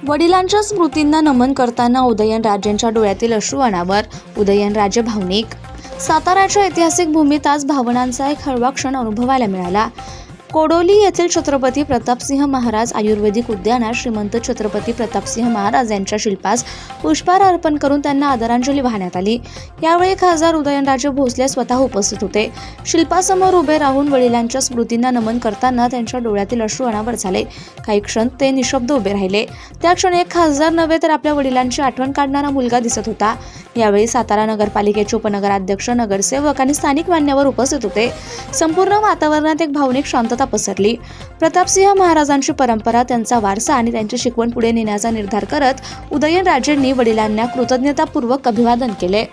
वडिलांच्या स्मृतींना नमन करताना उदयनराजेंच्या डोळ्यातील अश्रू अनावर. उदयनराजे भावनिक. साताऱ्याच्या ऐतिहासिक भूमीत आज भावनांचा एक हळवा क्षण अनुभवायला मिळाला. कोडोली येथील छत्रपती प्रतापसिंह महाराज आयुर्वेदिक उद्यानात श्रीमंत छत्रपती प्रतापसिंह महाराज यांच्या शिल्पास पुष्पहार अर्पण करून त्यांना आदरांजली वाहण्यात आली. यावेळी खासदार उदयनराजे भोसले स्वतः उपस्थित होते. शिल्पासमोर उभे राहून वडिलांच्या स्मृतींना नमन करताना त्यांच्या डोळ्यातील अश्रू अनावर झाले. काही क्षण ते निशब्द उभे राहिले. त्या क्षणी एक खासदार नव्हे तर आपल्या वडिलांची आठवण काढणारा मुलगा दिसत होता. यावेळी सातारा नगरपालिकेचे उपनगराध्यक्ष, नगरसेवक आणि स्थानिक मान्यवर उपस्थित होते. संपूर्ण वातावरणात एक भावनिक शांतता पसरली. प्रतापसिंह महाराजांची परंपरा, त्यांचा वारसा आणि त्यांची शिकवण पुढे नेण्याचा निर्धार करत उदयनराजेंनी वडिलांना कृतज्ञतापूर्वक अभिवादन केले.